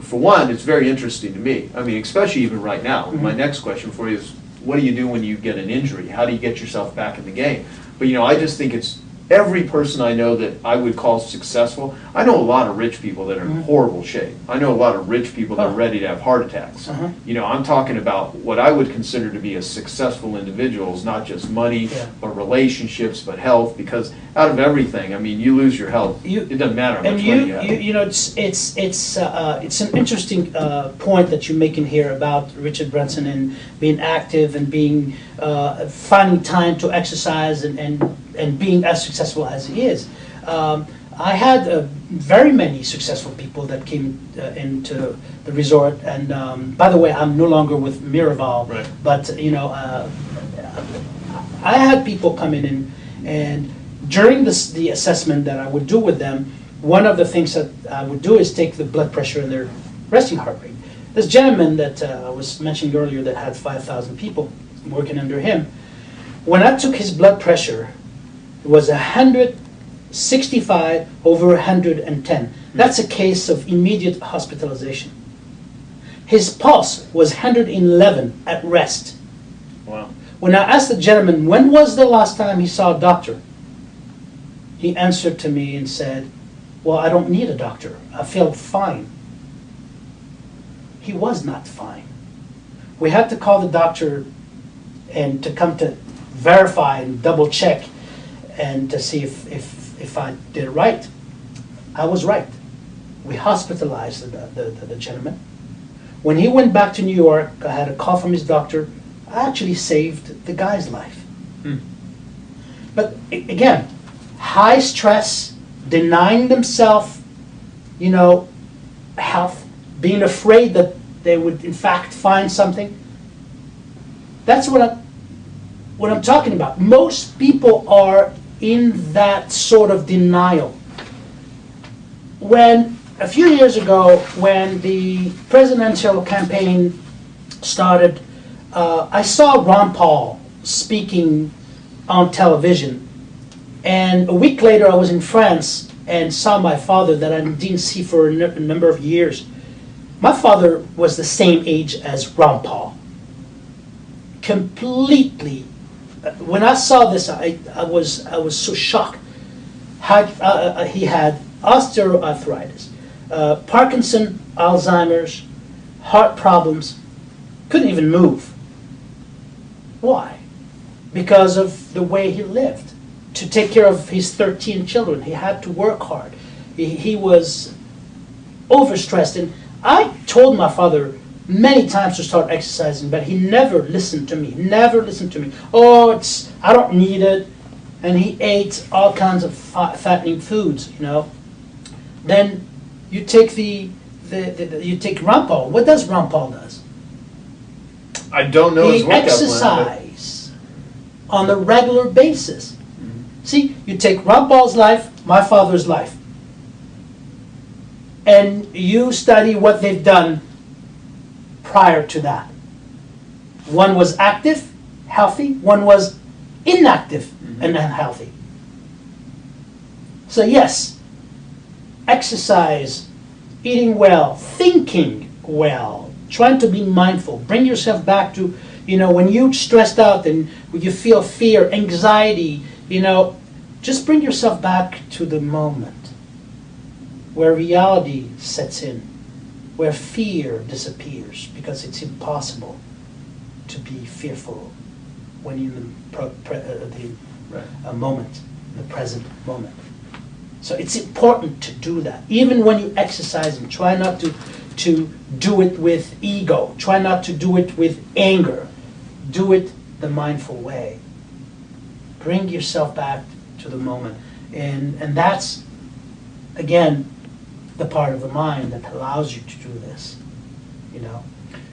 for one, it's very interesting to me. I mean, especially even right now. My next question for you is, what do you do when you get an injury? How do you get yourself back in the game? But I just think it's every person I know that I would call successful. I know a lot of rich people that are in horrible shape. I know a lot of rich people that are ready to have heart attacks. I'm talking about what I would consider to be a successful individuals, not just money, but relationships, but health. Because out of everything, I mean, you lose your health, it doesn't matter how much money you have. It's an interesting point that you're making here about Richard Branson and being active and being finding time to exercise and being as successful as he is. I had very many successful people that came into the resort, and by the way, I'm no longer with Miraval, Right. but I had people come in and during the assessment that I would do with them, one of the things that I would do is take the blood pressure and their resting heart rate. This gentleman that I was mentioning earlier that had 5,000 people working under him, when I took his blood pressure, it was 165 over 110. That's a case of immediate hospitalization. His pulse was 111 at rest. Wow. When I asked the gentleman, when was the last time he saw a doctor? He answered to me and said, well, I don't need a doctor. I feel fine. He was not fine. We had to call the doctor and to come to verify and double check and to see if I did it right. I was right. We hospitalized the gentleman. When he went back to New York, I had a call from his doctor. I actually saved the guy's life. But again, high stress, denying themselves, health, being afraid that they would in fact find something. That's what I'm talking about. Most people are in that sort of denial. When a few years ago, when the presidential campaign started, I saw Ron Paul speaking on television. And a week later, I was in France and saw my father that I didn't see for a number of years. My father was the same age as Ron Paul. Completely. When I saw this, I was so shocked. He had osteoarthritis, Parkinson, Alzheimer's, heart problems, couldn't even move. Why? Because of the way he lived. To take care of his 13 children, he had to work hard. He was overstressed, and I told my father many times to start exercising, but he never listened to me. Never listened to me. Oh, I don't need it. And he ate all kinds of fattening foods, Then you take the you take Ron Paul. What does Ron Paul does? I don't know his He workout plan. exercise on a regular basis. See, you take Ron Paul's life, my father's life, and you study what they've done prior to that. One was active, healthy. One was inactive and unhealthy. So yes, exercise, eating well, thinking well, trying to be mindful. Bring yourself back to, when you're stressed out and when you feel fear, anxiety, just bring yourself back to the moment where reality sets in, where fear disappears, because it's impossible to be fearful when you're in the moment, the present moment. So it's important to do that. Even when you exercise, and try not to do it with ego. Try not to do it with anger. Do it the mindful way. Bring yourself back to the moment. And that's, again, the part of the mind that allows you to do this.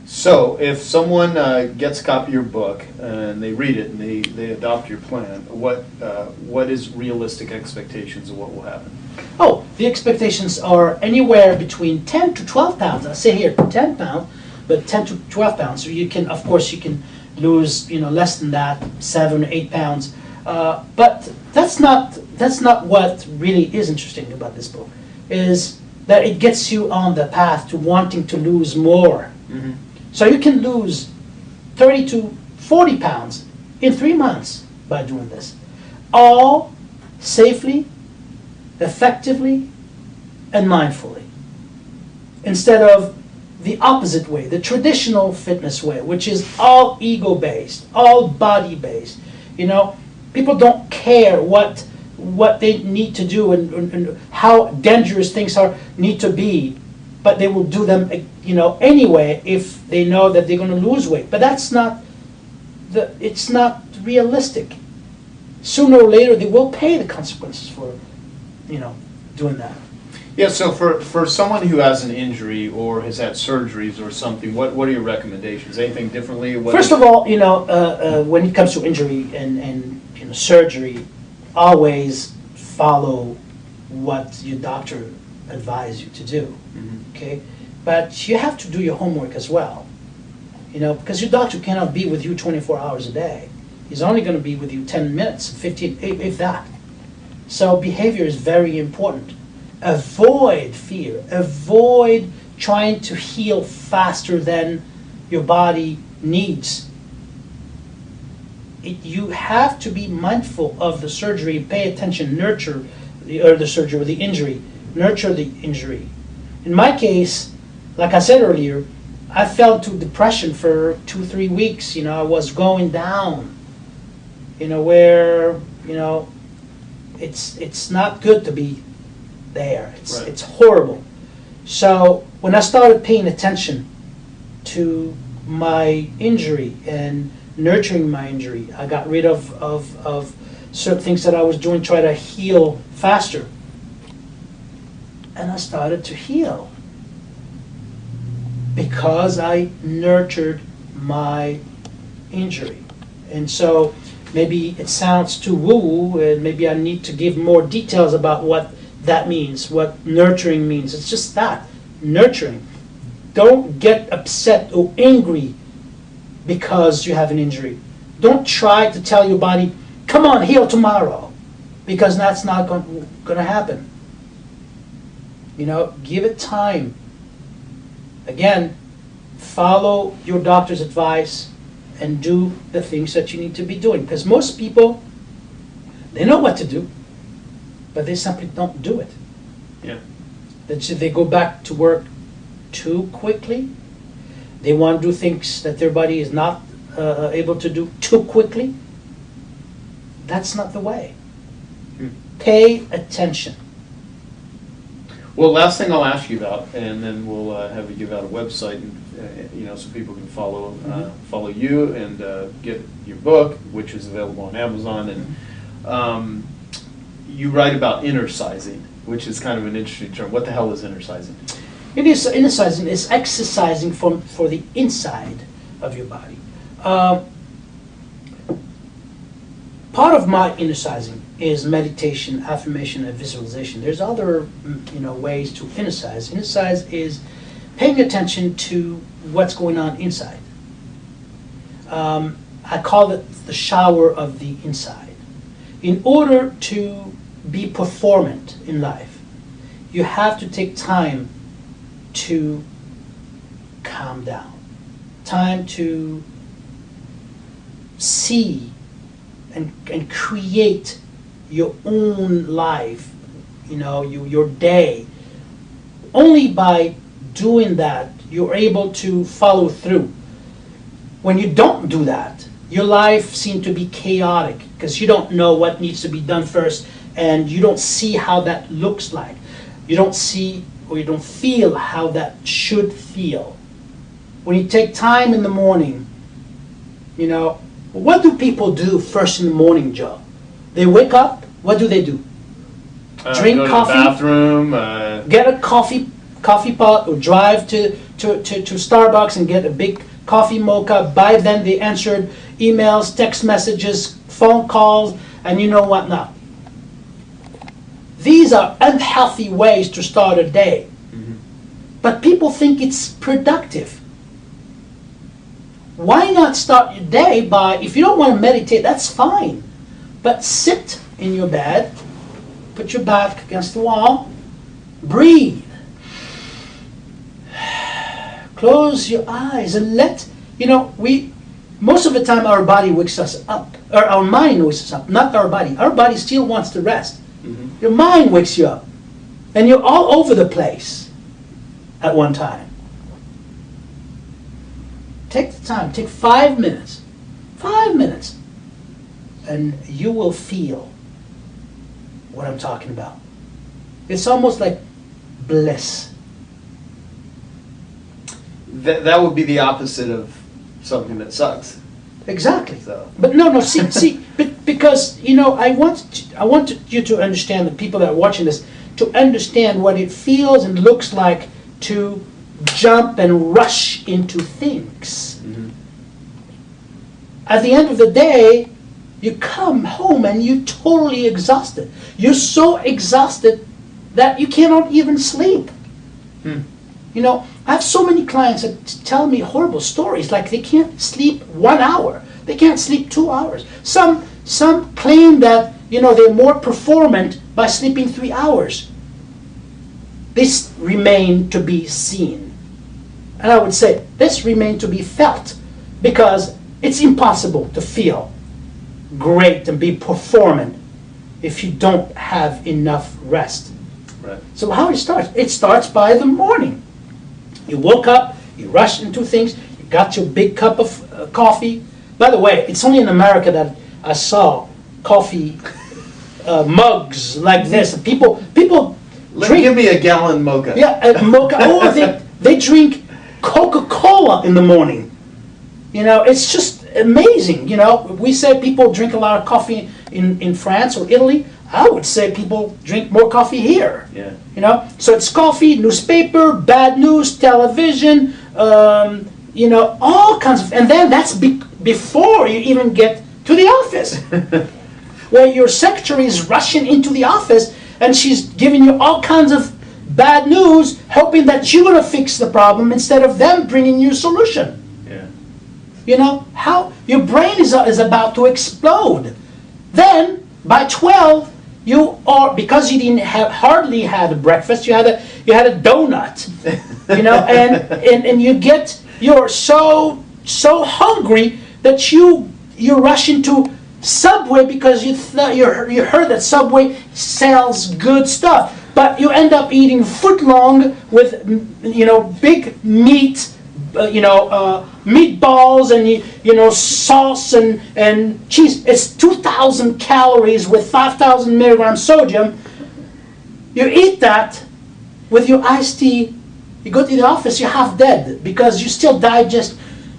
So, if someone gets a copy of your book and they read it and they adopt your plan, what is realistic expectations of what will happen? Oh, the expectations are anywhere between 10 to 12 pounds. I say here 10 pounds, but 10 to 12 pounds. So you can, of course, you can lose, less than that, 7 or 8 pounds. But that's not what really is interesting about this book. Is that it gets you on the path to wanting to lose more. Mm-hmm. So you can lose 30 to 40 pounds in 3 months by doing this. All safely, effectively, and mindfully. Instead of the opposite way, the traditional fitness way, which is all ego-based, all body-based. People don't care what they need to do and how dangerous things need to be, but they will do them, anyway if they know that they're going to lose weight. But it's not realistic. Sooner or later, they will pay the consequences for, doing that. Yeah. So for someone who has an injury or has had surgeries or something, what are your recommendations? Anything differently? First of all, when it comes to injury and surgery, always follow what your doctor advised you to do. Okay, but you have to do your homework as well. Because your doctor cannot be with you 24 hours a day. He's only going to be with you 10 minutes, 15, if that. So behavior is very important. Avoid fear. Avoid trying to heal faster than your body needs. You have to be mindful of the surgery, pay attention, nurture the surgery or the injury, nurture the injury. In my case, like I said earlier, I fell into depression for 2-3 weeks. I was going down. Where it's not good to be there. It's horrible. So when I started paying attention to my injury and nurturing my injury, I got rid of certain things that I was doing, try to heal faster. And I started to heal because I nurtured my injury. And so maybe it sounds too woo-woo, and maybe I need to give more details about what that means, what nurturing means. It's just that, nurturing. Don't get upset or angry because you have an injury. Don't try to tell your body, come on, heal tomorrow, because that's not going to happen. Give it time. Again, follow your doctor's advice and do the things that you need to be doing. Because most people, they know what to do, but they simply don't do it. Yeah. They go back to work too quickly. They want to do things that their body is not able to do too quickly. That's not the way. Pay attention. Well, last thing I'll ask you about, and then we'll have you give out a website, and, so people can follow you and get your book, which is available on Amazon. And you write about inner sizing, which is kind of an interesting term. What the hell is inner sizing? It is exercising. It's exercising for the inside of your body. Part of my exercising is meditation, affirmation, and visualization. There's other, ways to exercise. Exercise is paying attention to what's going on inside. I call it the shower of the inside. In order to be performant in life, you have to take time to calm down, time to see and create your own life, your day. Only by doing that, you're able to follow through. When you don't do that, your life seems to be chaotic because you don't know what needs to be done first, and you don't see how that looks like. You don't see or you don't feel how that should feel. When you take time in the morning, what do people do first in the morning, Joe? They wake up, what do? Drink go coffee, to the bathroom, get a coffee pot, or drive to Starbucks and get a big coffee mocha. By then they answered emails, text messages, phone calls, and you know what not. These are unhealthy ways to start a day. Mm-hmm. But people think it's productive. Why not start your day by, if you don't want to meditate, that's fine. But sit in your bed, put your back against the wall, breathe. Close your eyes and most of the time our body wakes us up, or our mind wakes us up, not our body. Our body still wants to rest. Mm-hmm. Your mind wakes you up, and you're all over the place at one time. Take the time, take 5 minutes, and you will feel what I'm talking about. It's almost like bliss. That would be the opposite of something that sucks. Exactly. So. But see, because I want you to understand, the people that are watching this, to understand what it feels and looks like to jump and rush into things. Mm-hmm. At the end of the day, you come home and you're totally exhausted. You're so exhausted that you cannot even sleep. I have so many clients that tell me horrible stories, like they can't sleep 1 hour, they can't sleep 2 hours. Some claim that they're more performant by sleeping 3 hours. This remain to be seen, and I would say this remain to be felt, because it's impossible to feel great and be performant if you don't have enough rest. Right. So how it starts? It starts by the morning. You woke up, you rushed into things, you got your big cup of coffee. By the way, it's only in America that I saw coffee mugs like this. People drink. Give me a gallon mocha. Yeah, mocha. Or they drink Coca-Cola in the morning. It's just amazing. We say people drink a lot of coffee in France or Italy. I would say people drink more coffee here. Yeah. So it's coffee, newspaper, bad news, television, all kinds of, and then that's before you even get to the office, where your secretary is rushing into the office and she's giving you all kinds of bad news, hoping that you're going to fix the problem instead of them bringing you a solution. Yeah. How your brain is about to explode. Then by 12. Because you didn't hardly had a breakfast, you had a donut, and you're so hungry that you rush into Subway because you heard that Subway sells good stuff, but you end up eating footlong with big meat. Meatballs and sauce and cheese. It's 2,000 calories with 5,000 milligrams sodium. You eat that with your iced tea. You go to the office, you're half dead because you still digest.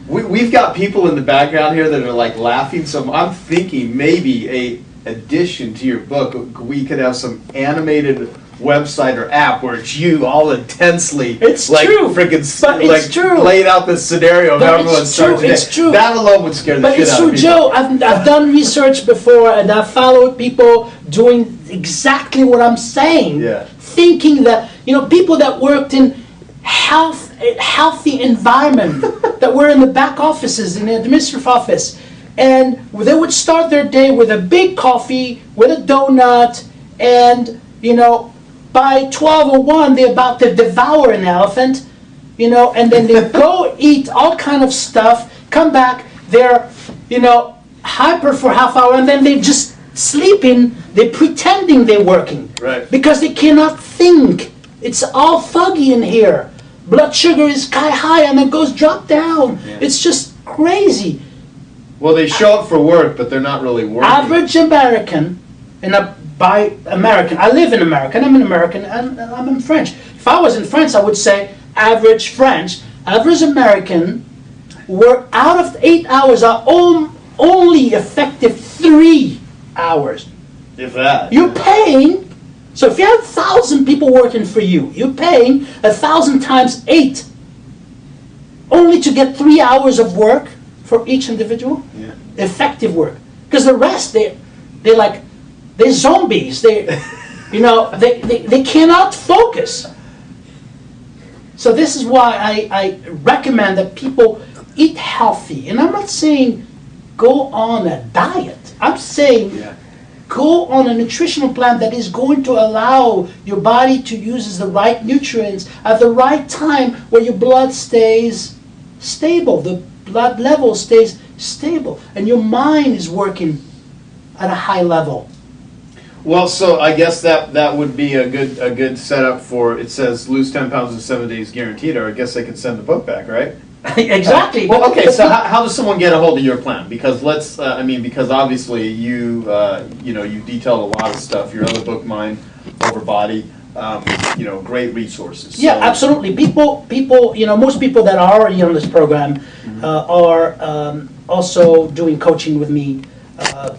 We've got people in the background here that are like laughing, so I'm thinking maybe a addition to your book, we could have some animated website or app where it's you all intensely, It's like true. freaking, But it's like true. laid out this scenario of But how it's everyone true, starts it's today. true. That alone would scare the But shit it's out true, of people. Joe. I've done research before, and I've followed people doing exactly what I'm saying. Yeah. Thinking that, people that worked in healthy environment, that were in the back offices, in the administrative office, and they would start their day with a big coffee, with a donut, and, by 12:01, they're about to devour an elephant, and then they go eat all kind of stuff, come back, they're, hyper for half hour, and then they just sleeping, they're pretending they're working. Right. Because they cannot think. It's all foggy in here. Blood sugar is sky high and it goes drop down. Yeah. It's just crazy. Well, they show up for work, but they're not really working. Average American, by American, I live in America, and I'm an American, and I'm in French. If I was in France, I would say average French, average American, work out of 8 hours are only effective 3 hours. If that. You're paying, so if you have 1,000 people working for you, you're paying 1,000 times 8, only to get 3 hours of work for each individual. Yeah. Effective work. Because the rest, they're zombies. They cannot focus. So this is why I recommend that people eat healthy. And I'm not saying go on a diet. I'm saying go on a nutritional plan that is going to allow your body to use the right nutrients at the right time, where your blood stays stable, the blood level stays stable, and your mind is working at a high level. Well, so I guess that would be a good setup for, it says lose 10 pounds in 7 days guaranteed, or I guess they could send the book back, right? Exactly. Well, okay, so how does someone get a hold of your plan? Because because obviously you detailed a lot of stuff. Your other book, Mind Over Body, great resources. Yeah, So- absolutely. People, most people that are already on this program are also doing coaching with me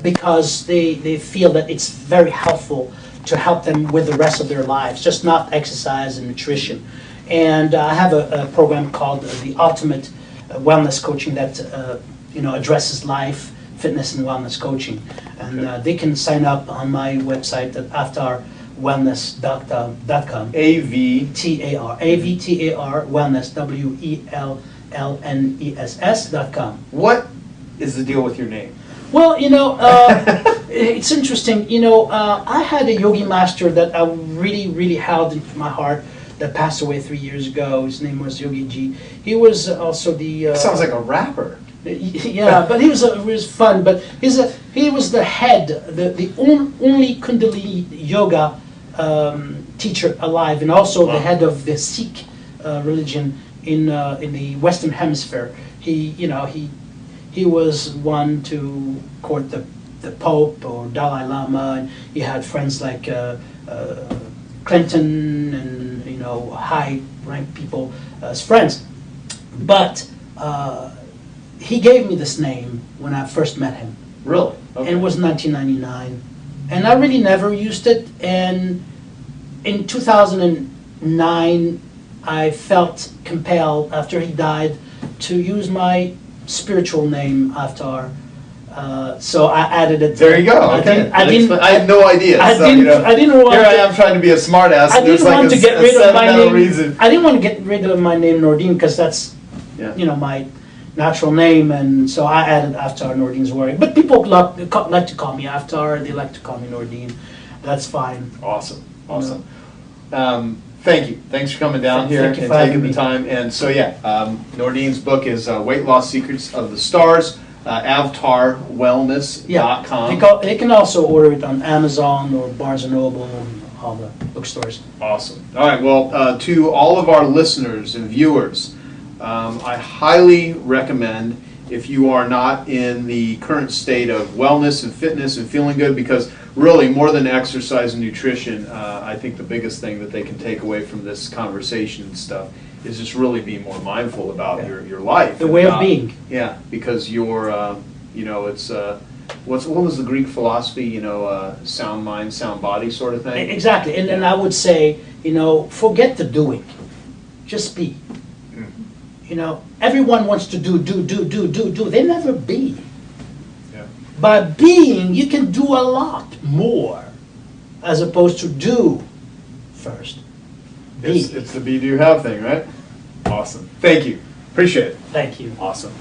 because they feel that it's very helpful to help them with the rest of their lives, just not exercise and nutrition. And I have a program called the Ultimate Wellness Coaching that addresses life, fitness, and wellness coaching. And they can sign up on my website at avtarwellness.com. AVTAR wellness, WELLNESS.com. What is the deal with your name? Well, it's interesting. I had a yogi master that I really, really held in my heart that passed away 3 years ago. His name was Yogi G. He was also the... Sounds like a rapper. Yeah, but he was fun. But he was the head, the only Kundalini yoga teacher alive, and also the head of the Sikh religion in the Western Hemisphere. He was one to court the Pope or Dalai Lama, and he had friends like Clinton and high-ranked people as friends. But he gave me this name when I first met him. Really? Okay. And it was 1999. And I really never used it. And in 2009, I felt compelled, after he died, to use my spiritual name, Avtar. So I added it. There you go. Okay. I had no idea. I didn't want. Here I am trying to be a smartass. I didn't want to get rid of my name. Reason. I didn't want to get rid of my name Nordine because that's, my natural name, and so I added Avtar Nordine Zouareg. But people like to call me Avtar. They like to call me Nordine. That's fine. Awesome. Thank you. Thanks for coming down here and taking the time. And so Nordine's book is Weight Loss Secrets of the Stars. avtarwellness.com. They can also order it on Amazon or Barnes & Noble and all the bookstores. Awesome. All right, well, to all of our listeners and viewers, I highly recommend, if you are not in the current state of wellness and fitness and feeling good, because really more than exercise and nutrition, I think the biggest thing that they can take away from this conversation and stuff is just really be more mindful about your life. The way of being. Yeah, because you're, what was the Greek philosophy, you know, sound mind, sound body sort of thing? Exactly, and then I would say, you know, forget the doing, just be. You know, everyone wants to do. They never be. Yeah. By being, you can do a lot more, as opposed to do first. Be. It's the be do have thing, right? Awesome. Thank you. Appreciate it. Thank you. Awesome.